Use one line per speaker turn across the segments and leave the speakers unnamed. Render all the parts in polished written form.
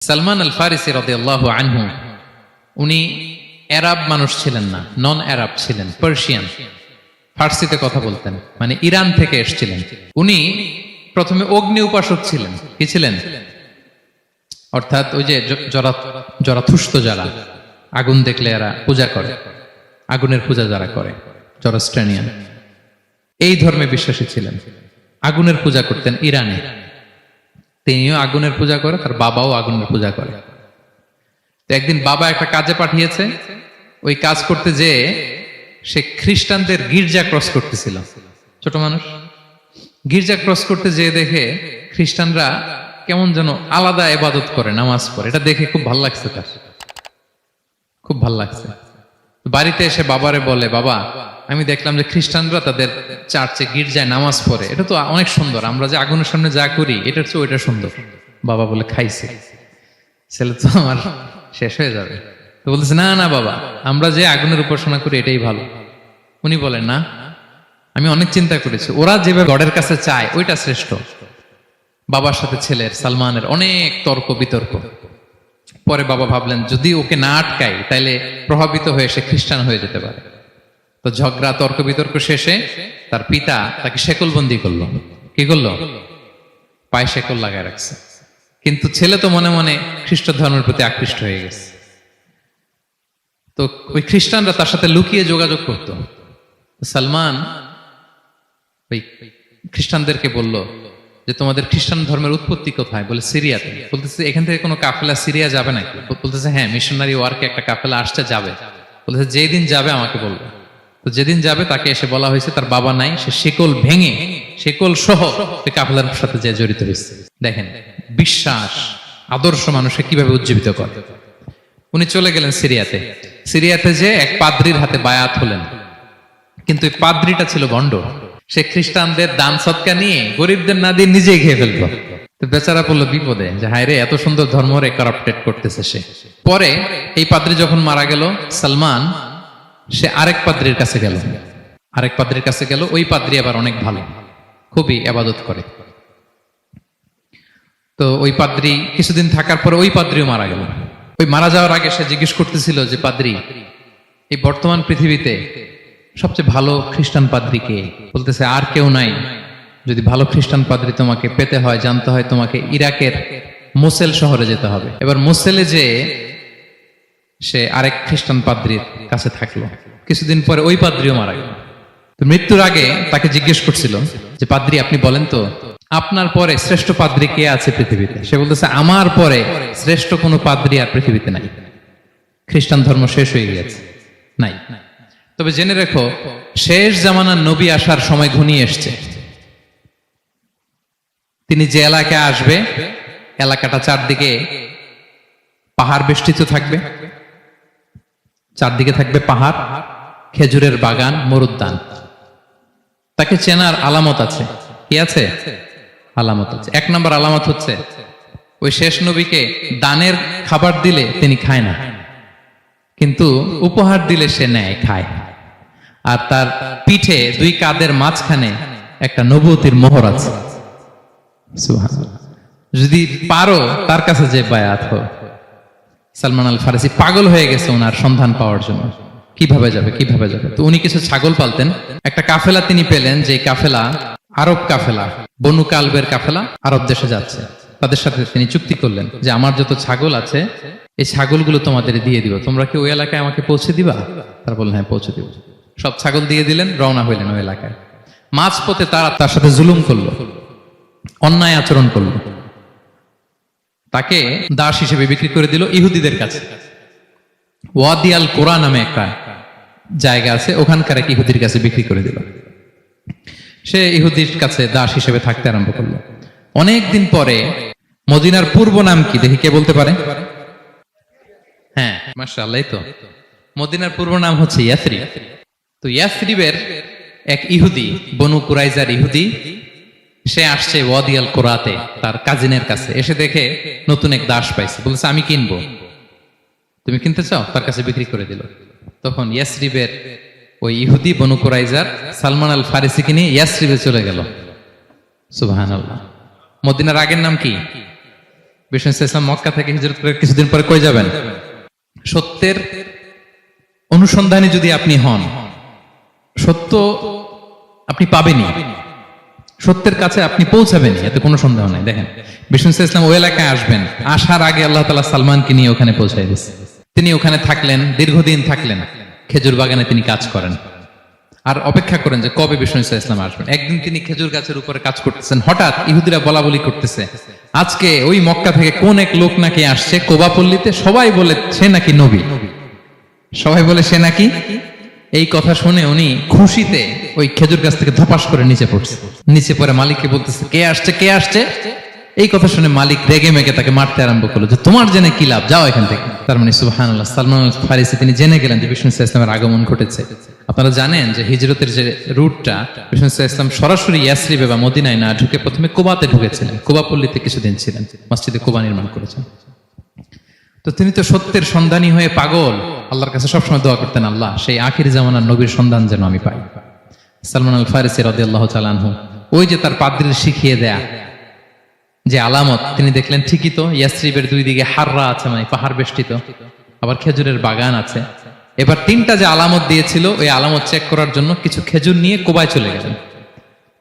সালমান আল ফারিসি রাদিয়াল্লাহু আনহু উনি আরব মানুষ ছিলেন না, নন আরব ছিলেন, পার্সিয়ান, ফার্সিতে কথা বলতেন, মানে ইরান থেকে এসেছিলেন। উনি প্রথমে অগ্নি উপাসক ছিলেন। কি ছিলেন? অর্থাৎ ওই যে জরাথুস্ত যারা আগুন দেখলে এরা পূজা করে, আগুনের পূজা যারা করে, জরাস্ট্রেনিয়ান, এই ধর্মে বিশ্বাসী ছিলেন। আগুনের পূজা করতেন ইরানে। তিনিও আগুনের পূজা করে, তার বাবাও আগুনের পূজা করে। তো একদিন বাবা একটা কাজে পাঠিয়েছে, ওই কাজ করতে যেয়ে সে খ্রিস্টানদের গির্জা ক্রস করতেছিল। ছোট মানুষ গির্জা ক্রস করতে যেয়ে দেখে খ্রিস্টানরা কেমন যেন আলাদা ইবাদত করে, নামাজ পড়ে। এটা দেখে খুব ভালো লাগছে, তার খুব ভালো লাগছে। বাড়িতে এসে বাবারে বলে, বাবা আমি দেখলাম যে খ্রিস্টানরা তাদের চার্চে গির্জায় নামাজ পড়ে, এটা তো অনেক সুন্দর, আমরা যে আগুনের সামনে যা করি এটার চেয়ে ওইটা সুন্দর। বাবা বলে, খাইছে, ছেলে তো আমার শেষ হয়ে যাবে। তো বলতেছে, না না বাবা, আমরা যে আগুনের উপাসনা করি এটাই ভালো। উনি বলেন, না, আমি অনেক চিন্তা করেছি, ওরা যেভাবে গডের কাছে চায় ওইটা শ্রেষ্ঠ। বাবার সাথে ছেলের, সালমানের অনেক তর্ক বিতর্ক। পরে বাবা ভাবলেন, যদি ওকে না আটকাই তাইলে প্রভাবিত হয়ে সে খ্রিস্টান হয়ে যেতে পারে। তো ঝগড়া তর্ক বিতর্ক শেষে তার পিতা তাকে শেকলবন্দি করলো। কি করলো? পায়ে শেকল লাগায় রাখছে। কিন্তু ছেলে তো মনে মনে খ্রিস্ট ধর্মের প্রতি আকৃষ্ট হয়ে গেছে। তো ওই খ্রিস্টানরা তার সাথে লুকিয়ে যোগাযোগ করত। সালমান ওই খ্রিস্টানদেরকে বলল যে, তোমাদের খ্রিস্টান ধর্মের উৎপত্তি কোথায়? বলে, সিরিয়াতে। বলতেছে, এখান থেকে কোনো কাফেলা সিরিয়া যাবে নাকি? বলতেছে, হ্যাঁ, মিশনারি ওয়ার্কে একটা কাফেলা আসছে, যাবে। বলতেছে, যেদিন যাবে আমাকে বলবে। তো যেদিন যাবে তাকে এসে বলা হয়েছে তার বাবা নাই, সে শিকল ভেঙে, শিকল সহ ওই কাফেলার সাথে যে জড়িত হয়েছে। দেখেন বিশ্বাস, আদর্শ মানুষকে কিভাবে উজ্জীবিত করে। উনি চলে গেলেন সিরিয়াতে। সিরিয়াতে যে এক পাদ্রির হাতে বায়াত হলেন, কিন্তু এই পাদ্রিটা ছিল ভণ্ড। সে খ্রিস্টানদের দান সৎকা নিয়ে গরিবদের না দিয়ে নিজেই খেয়ে ফেলতো। তো বেচারা পড়লো বিপদে, যে হায় রে, এত সুন্দর ধর্ম রে কারাপ্টেড করতেছে সে। পরে এই পাদ্রি যখন মারা গেল, সালমান সে আরেক পাদ্রির কাছে গেল। আরেক পাদ্রির কাছে গেল। ওই পাদ্রি আবার অনেক ভালো, খুবই ইবাদত করে। তো ওই পাদ্রি কিছুদিন থাকার পরে ওই পাদ্রিও মারা গেল। ওই মারা যাওয়ার আগে সে জিজ্ঞেস করতেছিল যে, পাদ্রি, এই বর্তমান পৃথিবীতে সবচেয়ে ভালো খ্রিস্টান পাদ্রি কে? বলতেছে, আর কেউ নাই। যদি ভালো খ্রিস্টান পাদ্রি তোমাকে পেতে হয়, জানতে হয়, তোমাকে ইরাকের মোসেল শহরে যেতে হবে। এবার মোসেলে যে সে আরেক খ্রিস্টান পাদ্রির কাছে থাকলো। কিছুদিন পরে ওই পাদ্রিও মারা গেল। তো মৃত্যুর আগে তাকে জিজ্ঞেস করছিল যে, পাদ্রি আপনি বলেন তো, আপনার পরে শ্রেষ্ঠ পাদ্রি কে আছে পৃথিবীতে? সে বলতেছে, আমার পরে শ্রেষ্ঠ কোনো পাদ্রি আর পৃথিবীতে নাই। খ্রিস্টান ধর্ম শেষ হয়ে গিয়েছে, নাই। তবে জেনে রেখো, শেষ জামানার নবী আসার সময় ঘনিয়ে এসছে। তিনি যে এলাকায় আসবে, এলাকাটা চারদিকে পাহাড় বেষ্টিত থাকবে। চারদিকে থাকবে পাহাড়, খেজুরের বাগান, মরুদ্যান। তাকে চেনার আলামত আছে। কি আছে? আলামত আছে। এক নম্বর আলামত হচ্ছে, ওই শেষ নবীকে দানের খাবার দিলে তিনি খায় না, কিন্তু উপহার দিলে সে নেয়, খায়। আর তার পিঠে দুই কাঁধের মাঝখানে একটা নবুয়তির মোহর আছে। সুবহানাল্লাহ। যদি পারো তার কাছে যে বায়াত হও। সালমান আল ফারিসি পাগল হয়ে গেছে ওনার সন্ধান পাওয়ার জন্য। কিভাবে যাবে, কিভাবে যাবে? তো উনি কিছু ছাগল পালতেন। একটা কাফেলা তিনি পেলেন, যে কাফেলা আরব কাফেলা, বনু কালবের কাফেলা, আরব দেশে যাচ্ছে। তাদের সাথে তিনি চুক্তি করলেন যে, আমার যত ছাগল আছে এই ছাগলগুলো তোমাদের দিয়ে দিব, তোমরা কি ওই এলাকায় আমাকে পৌঁছে দিবা? তারা বললেন, হ্যাঁ, পৌঁছে দিব। সব ছাগল দিয়ে দিলেন, রওনা হইলেন ওই এলাকায়। মাঝপথে তারা তার সাথে জুলুম করলো, অন্যায় আচরণ করলো। তাকে দাস হিসেবে বিক্রি করে দিল ইহুদিদের কাছে। ওয়াদি আল কোরা নামে একটা জায়গা আছে, ওখানকার এক ইহুদির কাছে বিক্রি করে দিল। সে ইহুদির কাছে দাস হিসেবে থাকতে আরম্ভ করলো। অনেকদিন পরে, মদিনার পূর্ব নাম কি দেখি কে বলতে পারে? হ্যাঁ, মাশাআল্লাহ। তো মদিনার পূর্ব নাম হচ্ছে ইয়াসরিব। তো ইয়াসরিবের এক ইহুদি, বনু কুরাইজার ইহুদি, সে আসছে ওয়াদি আল কোরাতে তার কাজিনের কাছে। এসে দেখে নতুন এক দাস পাইছে, বলছে, আমি কিনবো, তুমি কিনতে চাও? তার কাছে বিক্রি করে দিল। তখন ইয়াসরিবের ওই ইহুদি, বনু কুরাইজার, সালমান আল ফারিসিকে নিয়ে ইয়াসরিবে চলে গেল। সুবহানাল্লাহ। মদিনার আগের নাম কি? বিষ্ণু ইসলাম মক্কা থেকে হিজরত করে কিছুদিন পরে কই যাবেন? সত্যের অনুসন্ধানে যদি আপনি হন, সত্য আপনি পাবেনই, সত্যের কাছে আপনি পৌঁছাবেনই, এতে কোনো সন্দেহ নাই। দেখেন বিষ্ণু ইসলাম ওই এলাকায় আসবেন, আসার আগে আল্লাহ তাআলা সালমানকে নিয়ে ওখানে পৌঁছায় দিয়েছে। তিনি ওখানে থাকলেন, দীর্ঘদিন থাকলেন, খেজুর বাগানে তিনি কাজ করেন আর অপেক্ষা করেন যে কবে বিষ্ণু ইসলাম আসবেন। একদিন তিনি খেজুর গাছের উপরে কাজ করতেছেন, হঠাৎ ইহুদিরা বলা বলি করতেছে, আজকে ওই মক্কা থেকে কোন এক লোক নাকি আসছে কোবাপল্লীতে, সবাই বলে সে নাকি নবী, সবাই বলে সে নাকি। এই কথা শুনে উনি খুশিতে ওই খেজুর গাছ থেকে ধপাস করে নিচে পড়ছে। নিচে পড়ে মালিককে বলতেছে, কে আসছে কে আসছে। এই কথা শুনে মালিক রেগে মেগে তাকে মারতে আরম্ভ করলো, যে তোমার জেনে কি লাভ, যাও এখান থেকে। তার মানে সুবহানাল্লাহ, সালমান আল ফারিসি তিনি জেনে গেলেন যে বিষ্ণু ইসলামের আগমন ঘটেছে। আপনারা জানেন যে হিজরতের যে রুটটা, বিষ্ণু ইসলাম সরাসরি ইয়াসরিবে বা মদিনায় না ঢুকে প্রথমে কুবাতে ঢুকেছিলেন, কুবাপল্লীতে কিছুদিন ছিলেন, মসজিদে কুবা নির্মাণ করেছেন। তো তিনি তো সত্যের সন্ধানী হয়ে পাগল, আল্লাহর কাছে সবসময় দোয়া করতেন, আল্লাহ সেই আখির জামানার নবীর সন্ধান যেন আমি পাই। সালমান আল ফারিসি রাদিয়াল্লাহু তাআলা আনহু, ওই যে তার পাদ্রীর শিখিয়ে দেয়া যে আলামত, তিনি দেখলেন ঠিকই তো ইয়াসরিবের দুই দিকে হাররা আছে, মানে পাহাড় বেষ্টিত, আবার খেজুরের বাগান আছে। এবার তিনটা যে আলামত দিয়েছিল, ওই আলামত চেক করার জন্য কিছু খেজুর নিয়ে কুবায় চলে গেলেন।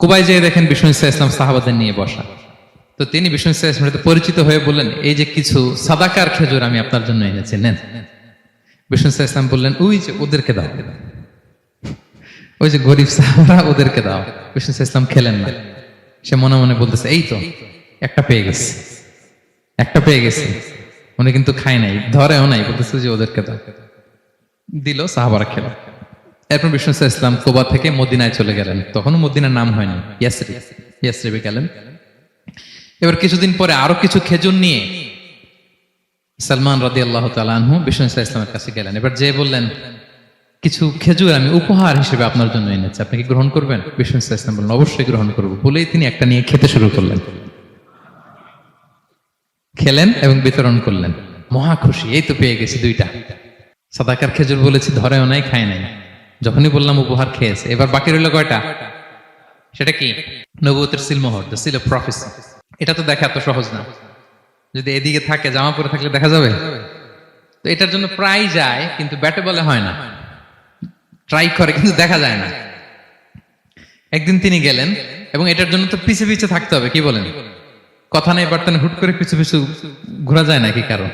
কুবায় যেয়ে দেখেন বিষ্ণু ইসলাম সাহাবাদের নিয়ে বসা। তো তিনি বিষ্ণু ইসলামের সাথে পরিচিত হয়ে বললেন, এই যে কিছু সাদাকার খেজুর আমি আপনার জন্য এনেছি, নেন। বিষ্ণু ইসলাম বললেন, ওই যে ওদেরকে দাও, ওই যে গরিব সাহাবারা, ওদেরকে দাও। বিষ্ণু ইসলাম খেলেন না, সে মনে মনে বলতেছে, এই তো একটা পেয়ে গেছে, একটা পেয়ে গেছে। উনি কিন্তু খায় নাই, ধরেও নাই, বলতেছে যে ওদেরকে দাও। দিল, সাহাবারা খেল। এরপর বিষ্ণু ইসলাম কুবা থেকে মদিনায় চলে গেলেন, তখনও মদিনার নাম হয়নি, ইয়াসরিবে গেলেন। এবার কিছুদিন পরে আরো কিছু খেজুর নিয়ে সালমান রাদিয়াল্লাহু তাআলা আনহু বিষ্ণু ইসলামের কাছে গেলেন। এবার যে বললেন, কিছু খেজুর আমি উপহার হিসেবে আপনার জন্য এনেছি, আপনি কি গ্রহণ করবেন? বিষ্ণু ইসলাম বললেন, অবশ্যই গ্রহণ করবো। বলেই তিনি একটা নিয়ে খেতে শুরু করলেন, খেলেন এবং বিতরণ করলেন। মহা খুশি, এই তো পেয়ে গেছি দুইটা সাদাকার খেজুর, বলেছি ধরেও নাই, খায় নাই। যখনই বললাম উপহার, খেয়েছে। এবার বাকি রইল কয়টা? সেটা কি? নবুয়তের সিলমোহর, দ্য সিল অফ প্রফেসি। এটা তো দেখা এত সহজ না, যদি এদিকে থাকে, জামা পরে থাকলে দেখা যাবে? তো এটার জন্য প্রায় যায়, কিন্তু ব্যাটে বলে হয় না, ট্রাই করে কিন্তু দেখা যায় না। একদিন তিনি গেলেন, এবং এটার জন্য তো পিছে পিছে থাকতে হবে, কি বলেন? কথা নেই বার্তা নেই, হুট করে পিছু পিছু ঘোরা যায় নাকি কারো?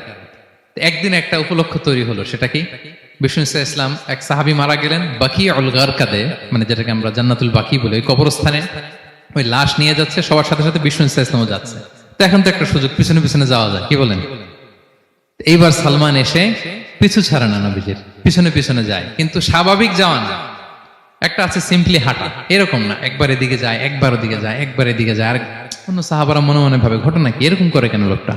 একদিন একটা উপলক্ষ তৈরি হলো, সেটা কি? বিষ্ণু ইসলাম, এক সাহাবী মারা গেলেন বাকি উল গারকাদে, মানে যেটাকে আমরা জান্নাতুল বাকি বলি, ওই কবরস্থানে ওই লাশ নিয়ে যাচ্ছে, সবার সাথে সাথে বিষ্ণু ইসলামও যাচ্ছে। তো এখন তো একটা সুযোগ, পিছনে পিছনে যাওয়া যায়, কি বলেন? এইবার সালমান এসে পিছু ছাড়ে না, নবীজির পিছনে পিছনে যায়, কিন্তু স্বাভাবিক যাওয়া না। একটা আছে সিম্পলি হাঁটা, এরকম না, একবার এদিকে যায়, একবার ওদিকে যায়, একবার এদিকে যায়। আর অন্য সাহাবারা মনে মনে ভাবে, ঘটনা কি, এরকম করে কেন লোকটা?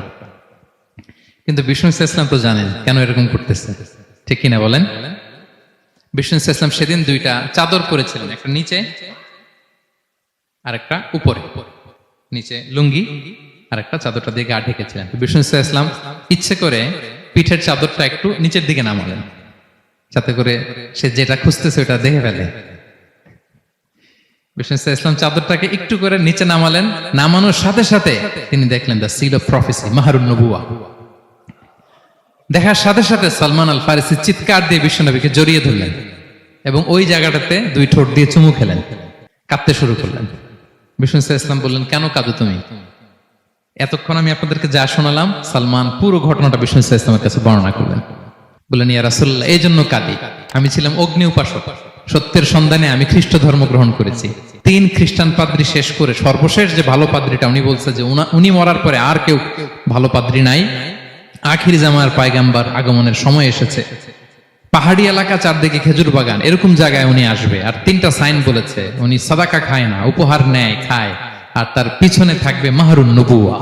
কিন্তু বিষ্ণু ইসলাম তো জানেন কেন এরকম করতেছে, ঠিক কিনা বলেন? বিষ্ণু ইসলাম সেদিন দুইটা চাদর পরেছিলেন, একটা নিচে আর একটা উপরে, নিচে লুঙ্গি আর একটা চাদরটা দিয়ে গা ঢেকেছিলেন। বিষ্ণু ইসলাম ইচ্ছে করে পিঠের চাদরটা একটু নিচের দিকে নামালেন, যাতে করে সে যেটা খুঁজতেছে ওটা দেখে ফেলে। বিষ্ণু ইসলাম চাদরটাকে একটু করে নিচে নামালেন, নামানোর সাথে সাথে তিনি দেখলেন দ্য সিল অফ প্রফেসি, মাহরুন নবুয়া। দেখার সাথে সাথে সালমান আল ফারিসি চিৎকার দিয়ে বিশ্বনবীকে জড়িয়ে ধরলেন এবং ওই জায়গাটাতে দুই ঠোঁট দিয়ে চুমু খেলেন, কাঁদতে শুরু করলেন। বিষ্ণু ইসলাম বললেন, কেন কাঁদো তুমি? এতক্ষণ আমি আপনাদেরকে যা শোনালাম, সালমান পুরো ঘটনাটা বিষ্ণু ইসলামের কাছে বর্ণনা করলেন। বললেন, ইয়া রাসূলুল্লাহ, এই জন্য কাঁদি, আমি ছিলাম অগ্নি উপাসক, সত্যের সন্ধানে আমি খ্রিস্ট ধর্ম গ্রহণ করেছি। 3 খ্রিস্টান পাদ্রী শেষ করে সর্বশেষ যে ভালো পাদ্রীটা, উনি বলছে যে উনি মরার পরে আর কেউ ভালো পাদ্রী নাই, আখির জামার পায়গাম্বার আগমনের সময় এসেছে। পাহাড়ি এলাকা, চারদিকে খেজুর বাগান, এরকম জায়গায় উনি আসবে। আর 3টা সাইন বলেছে, উনি সাদাকা খায় না, উপহার নেয়, খায়, আর তার পিছনে থাকবে মাহরুন নবুয়া,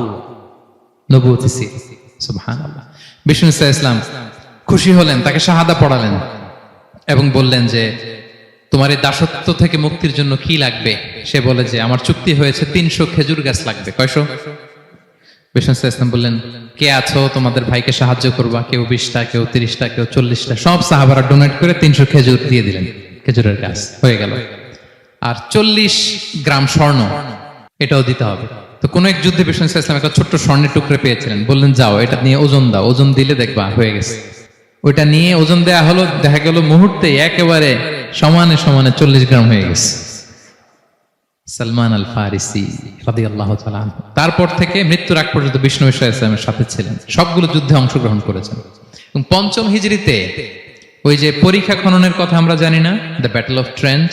নবুয়তি সিল। সুবহানাল্লাহ। বিষ্ণু ইসলাম খুশি হলেন, তাকে শাহাদা পড়ালেন এবং বললেন যে, তোমার এই দাসত্ব থেকে মুক্তির জন্য কি লাগবে? সে বলে যে, আমার চুক্তি হয়েছে 300 খেজুর গাছ লাগবে। কয়শো? বিষ্ণু ইসলাম বললেন, কে আছো তোমাদের ভাইকে সাহায্য করবা? কেউ 20টা, কেউ 30টা, কেউ 40টা। সব সাহাবারা ডোনেট করে 300 খেজুর দিয়ে দিলেন, খেজুরের গাছ হয়ে গেল। আর 40 গ্রাম স্বর্ণ, এটাও দিতে হবে। তো কোন এক যুদ্ধে বিষ্ণু ইসলাম একটা ছোট্ট স্বর্ণের টুকরে পেয়েছিলেন, বললেন যাও এটা নিয়ে ওজন দাও, ওজন দিলে দেখবা হয়ে গেছে। ওইটা নিয়ে ওজন দেয়া হলো, দেখা গেল মুহূর্তে একেবারে সমানে সমানে 40 গ্রাম হয়ে গেছে। সালমান আল ফারিসি রাদিয়াল্লাহু তাআলা আনহু তারপর থেকে মৃত্যুর আগ পর্যন্ত বিষ্ণু ইসলামের সাথে ছিলেন, সবগুলো যুদ্ধে অংশগ্রহণ করেছেন। এবং 5ম হিজরিতে ওই যে পরীক্ষা খননের কথা আমরা জানি না, দ্য ব্যাটল অফ ট্রেঞ্চ,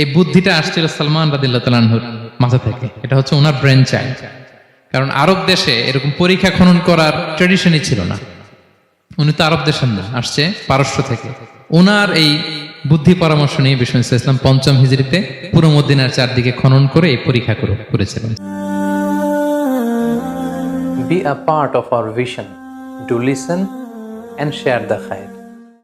এই বুদ্ধিটা আসছিল সালমান রাদিয়াল্লাহু তাআলা আনহুর মাথা থেকে। এটা হচ্ছে ওনার ব্রেন চাইল্ড। কারণ আরব দেশে এরকম পরীক্ষা খনন করার ট্রেডিশনই ছিল না। উনি তো আরব দেশের না, আসছে পারস্য থেকে। ওনার এই বুদ্ধি পরামর্শ নিয়ে বিষ্ণু ইসলাম 5ম হিজরিতে পুরো মদিনার চারদিকে খনন করে এই পরীক্ষা করেছিলেন।
Be a part of our vision. Do listen and share the khair.